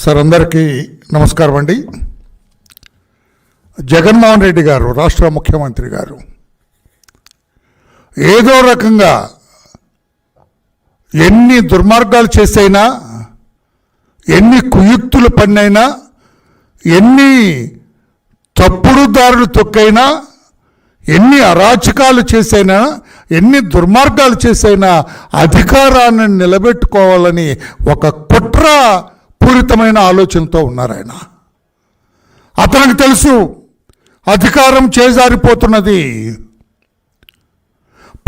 Sir అందరికీ నమస్కారం అండి. జగన్మోహన్ రెడ్డి గారు రాష్ట్ర ముఖ్యమంత్రి గారు ఏదో రకంగా ఎన్ని దుర్మార్గాలు చేసైనా, ఎన్ని కుయుక్తులు పన్నైనా, ఎన్ని తప్పుడు దారులు తొక్కైనా, ఎన్ని అరాచకాలు చేసైనా, ఎన్ని దుర్మార్గాలు చేసైనా అధికారాన్ని నిలబెట్టుకోవాలని ఒక కుట్ర పూరితమైన ఆలోచనతో ఉన్నారు ఆయన. అతనికి తెలుసు అధికారం చేజారిపోతున్నది,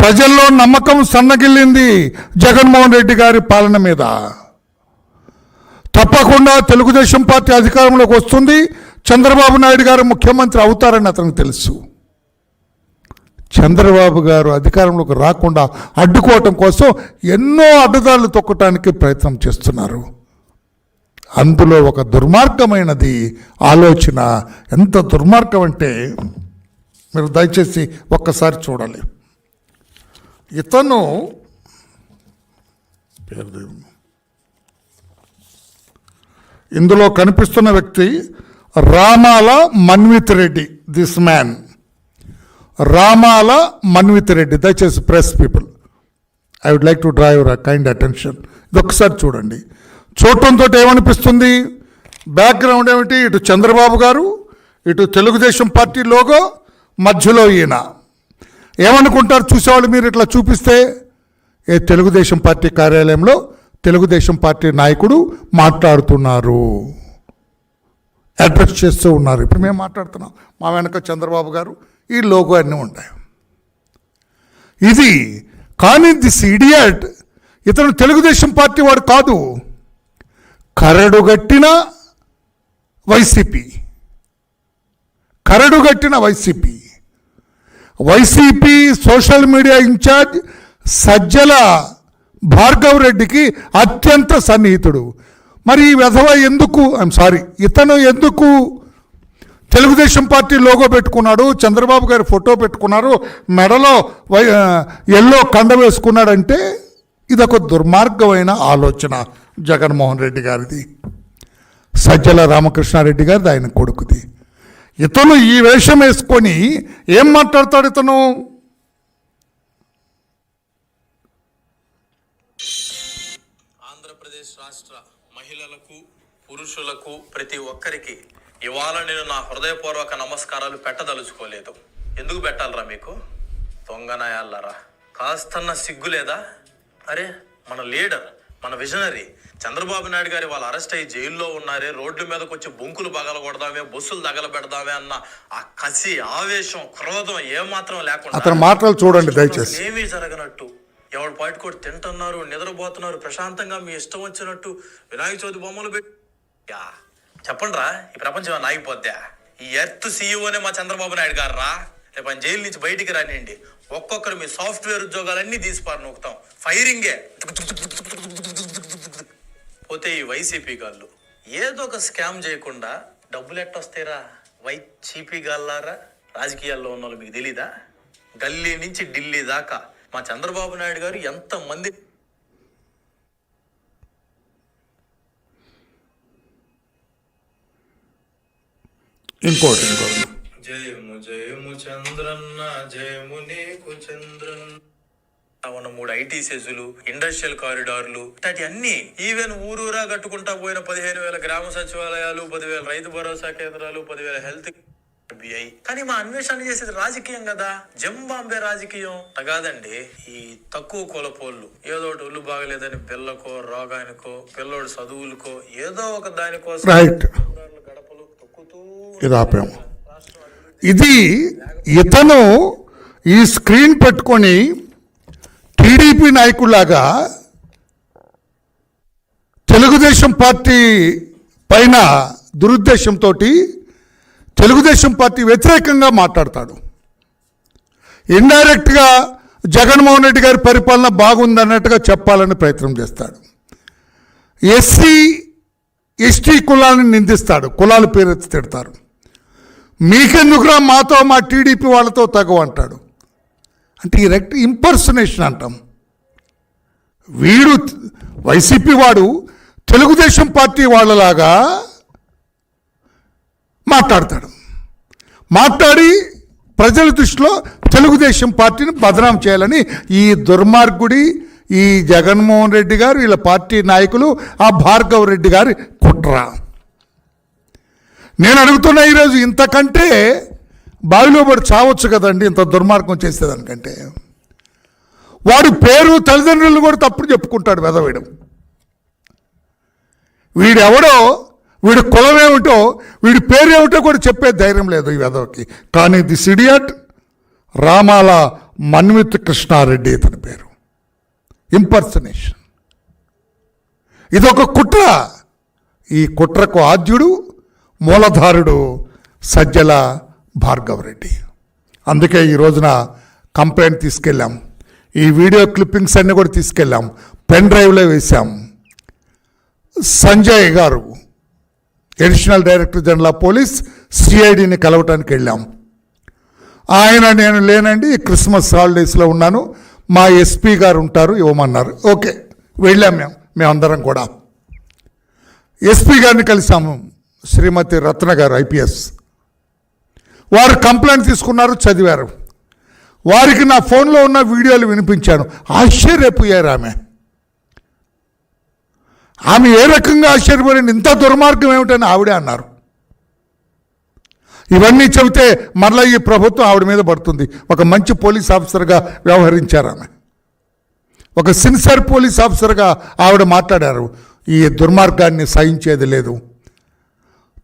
ప్రజల్లో నమ్మకం సన్నగిల్లింది జగన్మోహన్ రెడ్డి గారి పాలన మీద. తప్పకుండా తెలుగుదేశం పార్టీ అధికారంలోకి వస్తుంది, చంద్రబాబు నాయుడు గారు ముఖ్యమంత్రి అవుతారని అతనికి తెలుసు. చంద్రబాబు గారు అధికారంలోకి రాకుండా అడ్డుకోవటం కోసం ఎన్నో అడ్డదారులు తొక్కటానికి ప్రయత్నం చేస్తున్నారు. అందులో ఒక దుర్మార్గమైనది ఆలోచన. ఎంత దుర్మార్గం అంటే మీరు దయచేసి ఒక్కసారి చూడాలి. ఇతను ఇందులో కనిపిస్తున్న వ్యక్తి రామాల మన్విత్ రెడ్డి. This man Ramala Manvith Reddy. దయచేసి press people, I would like to draw your kind attention. ఇది ఒక్కసారి చూడండి. చూడటంతో ఏమనిపిస్తుంది? బ్యాక్గ్రౌండ్ ఏమిటి? ఇటు చంద్రబాబు గారు, ఇటు తెలుగుదేశం పార్టీ లోగో, మధ్యలో ఈయన. ఏమనుకుంటారు చూసేవాళ్ళు మీరు ఇట్లా చూపిస్తే? తెలుగుదేశం పార్టీ కార్యాలయంలో తెలుగుదేశం పార్టీ నాయకుడు మాట్లాడుతున్నారు, అడ్రస్ చేస్తూ ఉన్నారు. ఇప్పుడు మేము మాట్లాడుతున్నాం, మా వెనక చంద్రబాబు గారు, ఈ లోగో అన్నీ ఉంటాయి. ఇది కానీ దిస్ ఇడియట్ ఇతను తెలుగుదేశం పార్టీ వాడు కాదు, కరడుగట్టిన వైసీపీ. కరడుగట్టిన YCP social media incharge Sajjala Bhargav రెడ్డికి అత్యంత సన్నిహితుడు. మరి ఈ విధవ ఎందుకు, ఇతను ఎందుకు తెలుగుదేశం పార్టీ లోగో పెట్టుకున్నాడు, చంద్రబాబు గారి ఫోటో పెట్టుకున్నారు, మెడలో ఎల్లో కండ వేసుకున్నాడంటే ఇదొక దుర్మార్గమైన ఆలోచన జగన్మోహన్ రెడ్డి గారిది, సజ్జల రామకృష్ణారెడ్డి గారిది, ఆయన కొడుకుది. ఇతను ఈ వేషం వేసుకొని ఏం మాట్లాడతాడు ఇతను? ఆంధ్రప్రదేశ్ రాష్ట్ర మహిళలకు, పురుషులకు, ప్రతి ఒక్కరికి ఇవాళ నేను నా హృదయపూర్వక నమస్కారాలు పెట్టదలుచుకోలేదు. ఎందుకు పెట్టాలరా మీకు? దొంగనాయాలరా, కాస్తన్న సిగ్గు లేదా? అరే, మన లీడర్, మన విజనరీ చంద్రబాబు నాయుడు గారి వాళ్ళు అరెస్ట్ అయ్యి జైల్లో ఉన్నారే, రోడ్ల మీదకి వచ్చి బొంకులు పగలగొడదామే, బస్సులు తగలబెడదామే అన్న ఆ కసి, ఆవేశం, క్రోధం ఏమాత్రం లేకుండా అతని మాటలు చూడండి దయచేసి. ఏమీ జరగనట్టు, ఎవడు పాటుకోటి తింటున్నారు, నిద్రపోతున్నారు, ప్రశాంతంగా మీ ఇష్టం వచ్చినట్టు వినాయక చవితి బొమ్మలు పెట్టి చెప్పండి రా, ఈ ప్రపంచం నాగిపోద్దా? ఈ ఎర్త్ సీఈఓనే మా చంద్రబాబు నాయుడు గారు రా. రేపు ఆయన జైలు నుంచి బయటికి రానియండి, ఒక్కొక్కరు మీ సాఫ్ట్వేర్ ఉద్యోగాలన్నీ తీసిపారు నొక్కుతాం, ఫైరింగే. పోతే ఈ వైసీపీ గాళ్ళు ఏదో ఒక స్కామ్ చేయకుండా డబ్బులు ఎట్టొస్తాయిరా? వైసీపీ గాళ్ళారా, రాజకీయాల్లో ఉన్న వాళ్ళు మీకు తెలీదా? గల్లీ నుంచి ఢిల్లీ దాకా మా చంద్రబాబు నాయుడు గారు ఎంతమంది ఇంకోటి జయము జయము చంద్రన్న, జయము నీకు చంద్రన్న. 3 ఐటీ సెజులు, ఇండస్ట్రియల్ కారిడార్లు, ఇట్లాంటి అన్ని, ఈవెన్ ఊరూరా కట్టుకుంటా పోయిన 15,000 గ్రామ సచివాలయాలు, 10,000 రైతు భరోసా కేంద్రాలు, 10,000 హెల్త్. కానీ మా అన్వేషణ చేసేది రాజకీయం కదా, జంబాంబే రాజకీయం కాదండి. ఈ తక్కువ కులపోళ్ళు ఏదో ఒకటి ఒళ్ళు బాగలేదని పిల్లకో, రోగానికో, పిల్లోడు చదువులకో, ఏదో ఒక దానికోసం గడపలు తొక్కుతూ ఇది. ఇతను ఈ స్క్రీన్ పెట్టుకొని టీడీపీ నాయకులాగా తెలుగుదేశం పార్టీ పైన దురుద్దేశంతో తెలుగుదేశం పార్టీ వ్యతిరేకంగా మాట్లాడతాడు. ఇండైరెక్ట్గా జగన్మోహన్ రెడ్డి గారి పరిపాలన బాగుందన్నట్టుగా చెప్పాలని ప్రయత్నం చేస్తాడు. ఎస్సీ ఎస్టీ కులాన్ని నిందిస్తాడు, కులాల పేరెత్తి తిడతారు. మీకెందుకురా మాతో, మా టీడీపీ వాళ్ళతో తగవు అంటాడు. అంటే ఈ ఇంపర్సనేషన్ అంటాం. వీడు వైసీపీ వాడు తెలుగుదేశం పార్టీ వాళ్ళలాగా మాట్లాడతాడు. మాట్లాడి ప్రజల దృష్టిలో తెలుగుదేశం పార్టీని బదనాం చేయాలని ఈ దుర్మార్గుడి, ఈ జగన్మోహన్ రెడ్డి గారు, వీళ్ళ పార్టీ నాయకులు, ఆ భార్గవ్ రెడ్డి గారి కుట్ర. నేను అడుగుతున్నా ఈరోజు, ఇంతకంటే బావిలో పడి చావచ్చు కదండి ఇంత దుర్మార్గం చేసేదానికంటే. వాడి పేరు తల్లిదండ్రులను కూడా తప్పుడు చెప్పుకుంటాడు వెదవేయడం. వీడెవడో, వీడి కులం ఏమిటో, వీడి పేరు ఏమిటో కూడా చెప్పే ధైర్యం లేదు ఈ వెదవకి. కానీ దిస్ ఇడియట్ రామాల మన్విత్ కృష్ణారెడ్డి ఇతని పేరు. ఇంపర్సనేషన్. ఇదొక కుట్ర. ఈ కుట్రకు ఆద్యుడు, మూలధారుడు సజ్జల భార్గవ్ రెడ్డి. అందుకే ఈ రోజున కంప్లైంట్ తీసుకెళ్ళాం. ఈ వీడియో క్లిప్పింగ్స్ అన్నీ కూడా తీసుకెళ్ళాం, పెన్ డ్రైవ్లో వేశాం. సంజయ్ గారు, additional director general of police, సిఐడిని కలవటానికి వెళ్ళాం. ఆయన, నేను లేనండి, క్రిస్మస్ హాలిడేస్లో ఉన్నాను, మా ఎస్పీ గారు ఉంటారు, ఇవ్వమన్నారు. ఓకే, వెళ్ళాం మేమందరం కూడా. ఎస్పీ గారిని కలిసాము, శ్రీమతి రత్న గారు ఐపీఎస్. వారు కంప్లైంట్ తీసుకున్నారు, చదివారు. వారికి నా ఫోన్లో ఉన్న వీడియోలు వినిపించాను. ఆశ్చర్యపోయారు ఆమె ఏ రకంగా ఆశ్చర్యపోయింది, ఇంత దుర్మార్గం ఏమిటని ఆవిడే అన్నారు. ఇవన్నీ చెబితే మరలా ఈ ప్రభుత్వం ఆవిడ మీద పడుతుంది. ఒక మంచి పోలీస్ ఆఫీసర్గా వ్యవహరించారు ఆమె, ఒక సిన్సియర్ పోలీస్ ఆఫీసర్గా ఆవిడ మాట్లాడారు. ఈ దుర్మార్గాన్ని సహించేది లేదు.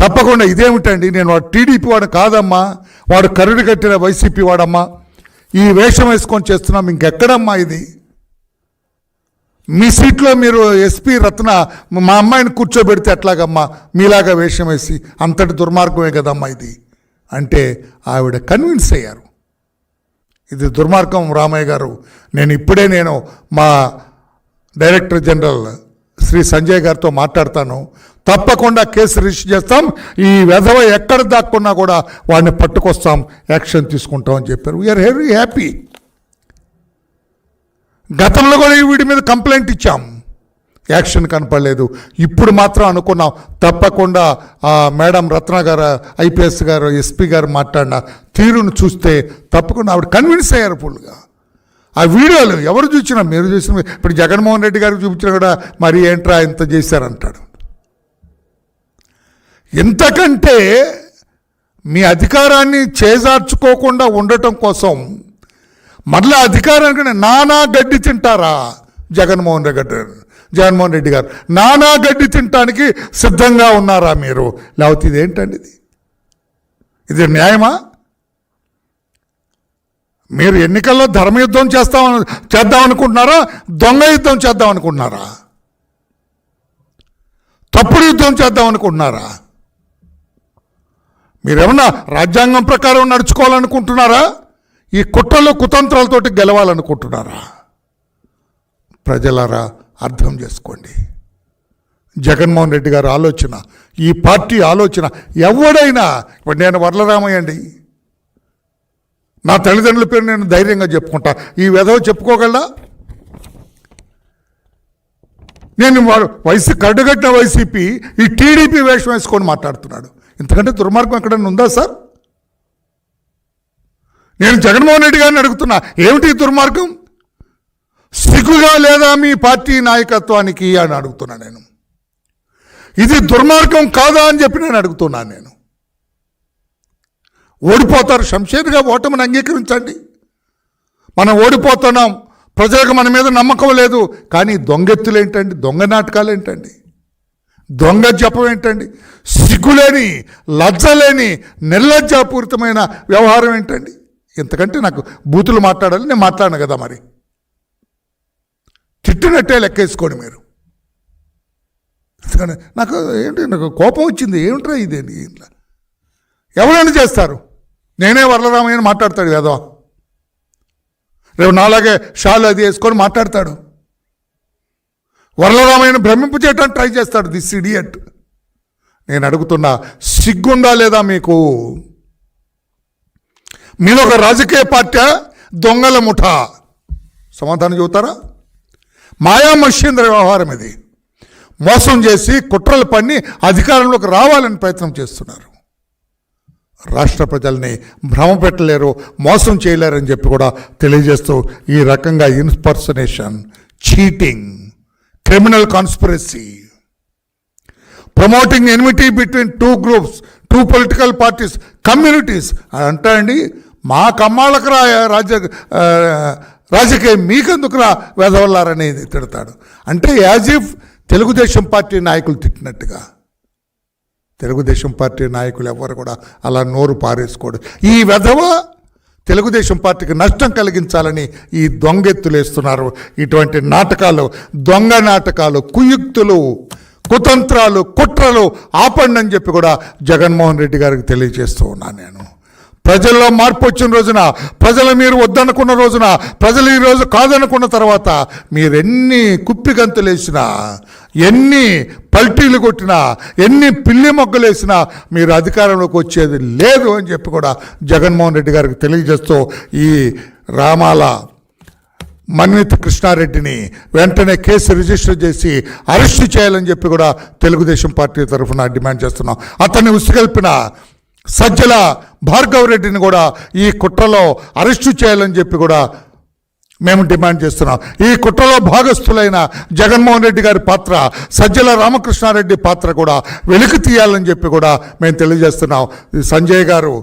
తప్పకుండా ఇదేమిటండి, నేను వాడు టీడీపీ వాడు కాదమ్మా, వాడు కరుడు కట్టిన వైసీపీ వాడమ్మా, ఈ వేషం వేసుకొని చేస్తున్నాం, ఇంకెక్కడమ్మా ఇది? మీ సీట్లో మీరు ఎస్పీ రత్న మా అమ్మాయిని కూర్చోబెడితే ఎట్లాగమ్మా మీలాగా వేషం వేసి? అంతటి దుర్మార్గమే కదమ్మా ఇది అంటే ఆవిడ కన్విన్స్ అయ్యారు. ఇది దుర్మార్గం రామయ్య గారు, నేను మా డైరెక్టర్ జనరల్ శ్రీ సంజయ్ గారితో మాట్లాడతాను, తప్పకుండా కేసు రిజిస్టర్ చేస్తాం, ఈ వెధవ ఎక్కడ దాక్కున్నా కూడా వాడిని పట్టుకొస్తాం, యాక్షన్ తీసుకుంటాం అని చెప్పారు. We are very happy. గతంలో కూడా వీడి మీద కంప్లైంట్ ఇచ్చాం, యాక్షన్ కనపడలేదు. ఇప్పుడు మాత్రం అనుకున్నాం తప్పకుండా మేడం రత్న గారు, ఐపీఎస్ గారు, ఎస్పీ గారు మాట్లాడిన తీరును చూస్తే తప్పకుండా ఆవిడ కన్విన్స్ అయ్యారు ఫుల్గా. ఆ వీడియోలు ఎవరు చూసినా, మీరు చూసిన, ఇప్పుడు జగన్మోహన్ రెడ్డి గారికి చూపించినా కూడా మరి ఏంట్రా ఇంత చేశారంటాడు. ఇంతకంటే మీ అధికారాన్ని చేజార్చుకోకుండా ఉండటం కోసం మరలా అధికారానికి నానా గడ్డి తింటారా జగన్మోహన్ రెడ్డి గారు? నానా గడ్డి తినటానికి సిద్ధంగా ఉన్నారా మీరు? లేకపోతే ఇదేంటండి, ఇది న్యాయమా? మీరు ఎన్నికల్లో ధర్మయుద్ధం చేద్దాం అనుకుంటున్నారా, దొంగ యుద్ధం చేద్దాం అనుకుంటున్నారా, తప్పుడు యుద్ధం చేద్దాం అనుకుంటున్నారా? మీరేమన్నా రాజ్యాంగం ప్రకారం నడుచుకోవాలనుకుంటున్నారా, ఈ కుట్రలు కుతంత్రాలతోటి గెలవాలనుకుంటున్నారా? ప్రజలారా అర్థం చేసుకోండి. జగన్మోహన్ రెడ్డి గారి ఆలోచన, ఈ పార్టీ ఆలోచన, ఎవడైనా, ఇప్పుడు నేను వరలరామయ్య అండి, నా తల్లిదండ్రుల పేరు నేను ధైర్యంగా చెప్పుకుంటా, ఈ వెధవ చెప్పుకోగలరా? నేను కడ్డుగట్టిన వైసీపీ ఈ టీడీపీ వేషం వేసుకొని మాట్లాడుతున్నాడు. ఇంతకంటే దుర్మార్గం ఎక్కడైనా ఉందా సార్? నేను జగన్మోహన్ రెడ్డి గారిని అడుగుతున్నా, ఏమిటి దుర్మార్గం? సిగ్గుగా లేదా మీ పార్టీ నాయకత్వానికి అని అడుగుతున్నా నేను. ఇది దుర్మార్గం కాదా అని చెప్పి నేను అడుగుతున్నాను. నేను ఓడిపోతారు, శంషేర్గా ఓటమిని అంగీకరించండి. మనం ఓడిపోతున్నాం, ప్రజలకు మన మీద నమ్మకం లేదు. కానీ దొంగెత్తులు ఏంటండి, దొంగ నాటకాలు ఏంటండి, దొంగ జపం ఏంటండి, సిగ్గులేని, లజ్జలేని, నిర్లజ్జాపూరితమైన వ్యవహారం ఏంటండి? ఇంతకంటే నాకు బూతులు మాట్లాడాలి, నేను మాట్లాడను కదా, మరి తిట్టినట్టే లెక్కేసుకోండి మీరు. ఎందుకంటే నాకు కోపం వచ్చింది. ఏమిట్రా ఇదేంటి, ఇట్లా ఎవరైనా చేస్తారు. నేనే వరలరామయ్యని మాట్లాడతాడు కదా, రేపు నాలాగే షాలు అది వేసుకొని మాట్లాడతాడు, వరలరామయ్యను భ్రమింపు చేయడానికి ట్రై చేస్తాడు. This idiot. నేను అడుగుతున్నా, సిగ్గుందా లేదా మీకు? మీరు ఒక రాజకీయ పార్టీ, దొంగల ముఠా? సమాధానం చెబుతారా? మాయా మహేంద్ర వ్యవహారం ఇది. మోసం చేసి కుట్రలు పన్ని అధికారంలోకి రావాలని ప్రయత్నం చేస్తున్నారు. రాష్ట్ర ప్రజల్ని భ్రమ పెట్టలేరు, మోసం చేయలేరని చెప్పి కూడా తెలియజేస్తూ ఈ రకంగా impersonation, cheating, criminal conspiracy, promoting enmity between two groups, two political parties, communities అంటా అండి. మా కమ్మాళ్ళకు రాజకీయం మీకెందుకు వెదవల్లారనేది తిడతాడు. అంటే యాజ్ ఇఫ్ తెలుగుదేశం పార్టీ నాయకులు తిట్టినట్టుగా. తెలుగుదేశం పార్టీ నాయకులు ఎవరు కూడా అలా నోరు పారేసుకోడు. ఈ వెధవ తెలుగుదేశం పార్టీకి నష్టం కలిగించాలని ఈ దొంగెత్తులు వేస్తున్నారు. ఇటువంటి నాటకాలు, దొంగ నాటకాలు, కుయుక్తులు, కుతంత్రాలు, కుట్రలు ఆపండి అని చెప్పి కూడా జగన్మోహన్ రెడ్డి గారికి తెలియజేస్తూ ఉన్నాను నేను. ప్రజల్లో మార్పు వచ్చిన రోజున, ప్రజలు మీరు వద్దనుకున్న రోజున, ప్రజలు ఈరోజు కాదనుకున్న తర్వాత మీరు ఎన్ని కుప్పిగంతులు వేసినా, ఎన్ని పల్టీలు కొట్టినా, ఎన్ని పిల్లి మొగ్గలు వేసినా మీరు అధికారంలోకి వచ్చేది లేదు అని చెప్పి కూడా జగన్మోహన్ రెడ్డి గారికి తెలియజేస్తూ ఈ రామాల మన్విత్ కృష్ణారెడ్డిని వెంటనే కేసు రిజిస్టర్ చేసి అరెస్టు చేయాలని చెప్పి కూడా తెలుగుదేశం పార్టీ తరఫున డిమాండ్ చేస్తున్నాం. అతన్ని ఉసిగల్పిన సజ్జల భార్గవ్ రెడ్డిని కూడా ఈ కుట్రలో అరెస్టు చేయాలని చెప్పి కూడా మేము డిమాండ్ చేస్తున్నాం. ఈ కుట్రలో భాగస్థులైన జగన్మోహన్ రెడ్డి గారి పాత్ర, సజ్జల రామకృష్ణారెడ్డి పాత్ర కూడా వెలికి తీయాలని చెప్పి కూడా మేము తెలియజేస్తున్నాం. సంజయ్ గారు,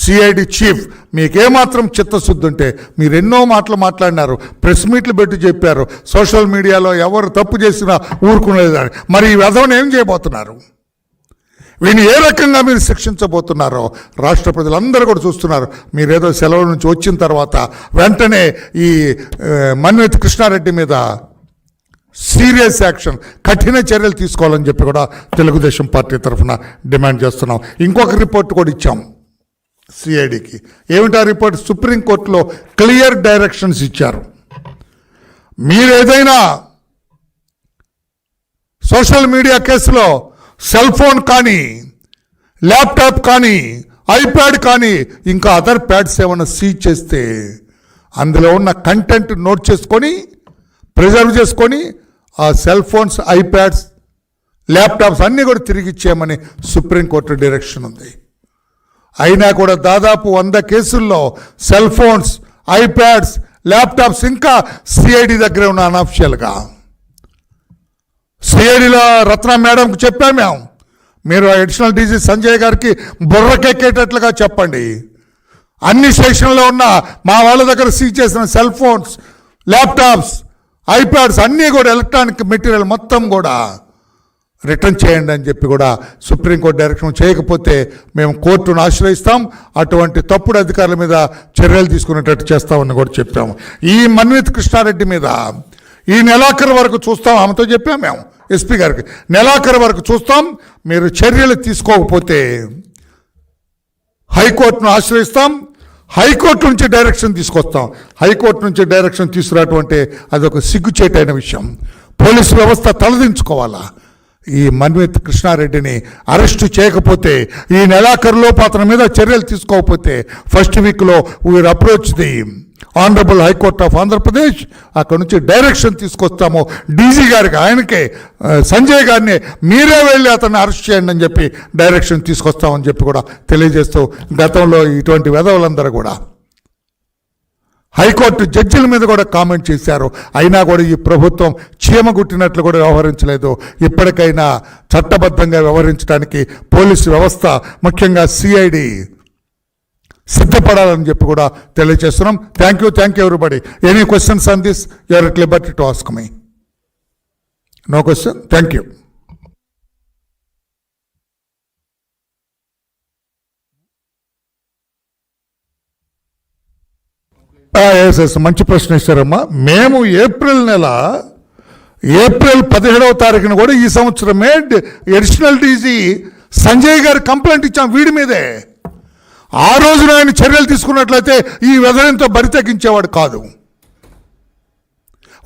సిఐడి చీఫ్, మీకేమాత్రం చిత్తశుద్ధి ఉంటే మీరు ఎన్నో మాటలు మాట్లాడినారు, ప్రెస్ మీట్లు పెట్టి చెప్పారు, సోషల్ మీడియాలో ఎవరు తప్పు చేసినా ఊరుకునేదని. మరి ఈ వెధవను ఏం చేయబోతున్నారు? వీని ఏ రకంగా మీరు శిక్షించబోతున్నారో రాష్ట్ర ప్రజలందరూ కూడా చూస్తున్నారు. మీరేదో సెలవు నుంచి వచ్చిన తర్వాత వెంటనే ఈ మన్విత్ కృష్ణారెడ్డి మీద సీరియస్ యాక్షన్, కఠిన చర్యలు తీసుకోవాలని చెప్పి కూడా తెలుగుదేశం పార్టీ తరఫున డిమాండ్ చేస్తున్నాం. ఇంకొక రిపోర్ట్ కూడా ఇచ్చాం సిఐడికి. ఏమిటి ఆ రిపోర్ట్? సుప్రీంకోర్టులో క్లియర్ డైరెక్షన్స్ ఇచ్చారు. మీరు ఏదైనా సోషల్ మీడియా కేసులో సెల్ ఫోన్ కానీ, ల్యాప్టాప్ కానీ, ఐప్యాడ్ కానీ, ఇంకా అదర్ ప్యాడ్స్ ఏమైనా సీజ్ చేస్తే అందులో ఉన్న కంటెంట్ నోట్ చేసుకొని, ప్రిజర్వ్ చేసుకొని ఆ సెల్ ఫోన్స్, ఐప్యాడ్స్, ల్యాప్టాప్స్ అన్నీ కూడా తిరిగి ఇచ్చేయమని సుప్రీంకోర్టు డైరెక్షన్ ఉంది. అయినా కూడా దాదాపు 100 కేసుల్లో సెల్ ఫోన్స్, ఐప్యాడ్స్, ల్యాప్టాప్స్ ఇంకా సిఐడి దగ్గర ఉన్న అన్అఫిషియల్గా. సిఐడిలో రత్న మేడంకు చెప్పాము మేము, మీరు అడిషనల్ డీజీ సంజయ్ గారికి బుర్రకెక్కేటట్లుగా చెప్పండి. అన్ని స్టేషన్లో ఉన్న మా వాళ్ళ దగ్గర సీజ్ చేసిన సెల్ ఫోన్స్, ల్యాప్టాప్స్, ఐప్యాడ్స్ అన్నీ కూడా ఎలక్ట్రానిక్ మెటీరియల్ మొత్తం కూడా రిటర్న్ చేయండి అని చెప్పి కూడా సుప్రీంకోర్టు డైరెక్షన్. చేయకపోతే మేము కోర్టును ఆశ్రయిస్తాం, అటువంటి తప్పుడు అధికారుల మీద చర్యలు తీసుకునేటట్టు చేస్తామని కూడా చెప్పాము. ఈ మన్విత్ కృష్ణారెడ్డి మీద ఈ నెలాఖరు వరకు చూస్తాం, ఆమెతో చెప్పాం మేము ఎస్పీ గారికి, నెలాఖరు వరకు చూస్తాం, మీరు చర్యలు తీసుకోకపోతే హైకోర్టును ఆశ్రయిస్తాం, హైకోర్టు నుంచి డైరెక్షన్ తీసుకొస్తాం. హైకోర్టు నుంచి డైరెక్షన్ తీసుకురాటువంటి అదొక సిగ్గుచేటైన విషయం. పోలీసు వ్యవస్థ తలదించుకోవాలా. ఈ మన్విత్ కృష్ణారెడ్డిని అరెస్టు చేయకపోతే, ఈ నెలాఖరులోపు అతని మీద చర్యలు తీసుకోకపోతే ఫస్ట్ వీక్లో we are approach the honourable high court of Andhra Pradesh. అక్కడ నుంచి డైరెక్షన్ తీసుకొస్తాము డీజీ గారికి, ఆయనకే సంజయ్ గారిని మీరే వెళ్ళి అతన్ని అరెస్ట్ చేయండి అని చెప్పి డైరెక్షన్ తీసుకొస్తామని చెప్పి కూడా తెలియజేస్తూ, గతంలో ఇటువంటి వెధవలందరూ కూడా హైకోర్టు జడ్జిల మీద కూడా కామెంట్ చేశారు. అయినా కూడా ఈ ప్రభుత్వం చీమగుట్టినట్లు కూడా వ్యవహరించలేదు. ఇప్పటికైనా చట్టబద్ధంగా వ్యవహరించడానికి పోలీసు వ్యవస్థ, ముఖ్యంగా సిఐడి సిద్ధపడాలని చెప్పి కూడా తెలియజేస్తున్నాం. Thank you everybody. Any questions on this? You are at liberty to ask me. No question? Thank you. మంచి ప్రశ్న ఇచ్చారమ్మా. మేము ఏప్రిల్ 17వ తారీఖున కూడా ఈ సంవత్సరమే అడిషనల్ డీజీ సంజయ్ గారు కంప్లైంట్ ఇచ్చాం వీడి మీదే. ఆ రోజున ఆయన చర్యలు తీసుకున్నట్లయితే ఈ వెధనంతో బరి తెగించేవాడు కాదు.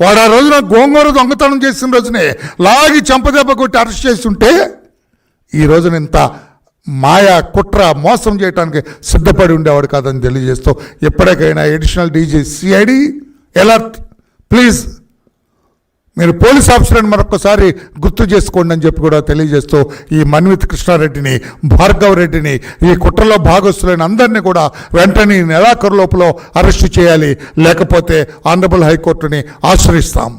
వాడు ఆ రోజున గోంగూర దొంగతనం చేసిన రోజునే లాగి చంపదెబ్బ కొట్టి అరెస్ట్ చేస్తుంటే ఈ రోజున ఇంత మాయా, కుట్ర, మోసం చేయడానికి సిద్ధపడి ఉండేవాడు కాదని తెలియజేస్తూ, ఎప్పటికైనా additional DG CID alert, please మీరు పోలీస్ ఆఫీసర్ని మరొకసారి గుర్తు చేసుకోండి అని చెప్పి కూడా తెలియజేస్తూ ఈ మన్విత్ కృష్ణారెడ్డిని, భార్గవ్ రెడ్డిని, ఈ కుట్రలో భాగస్తులైన అందరినీ కూడా వెంటనే నెలాఖరు లోపల అరెస్టు చేయాలి, లేకపోతే ఆనరబుల్ హైకోర్టుని ఆశ్రయిస్తాం.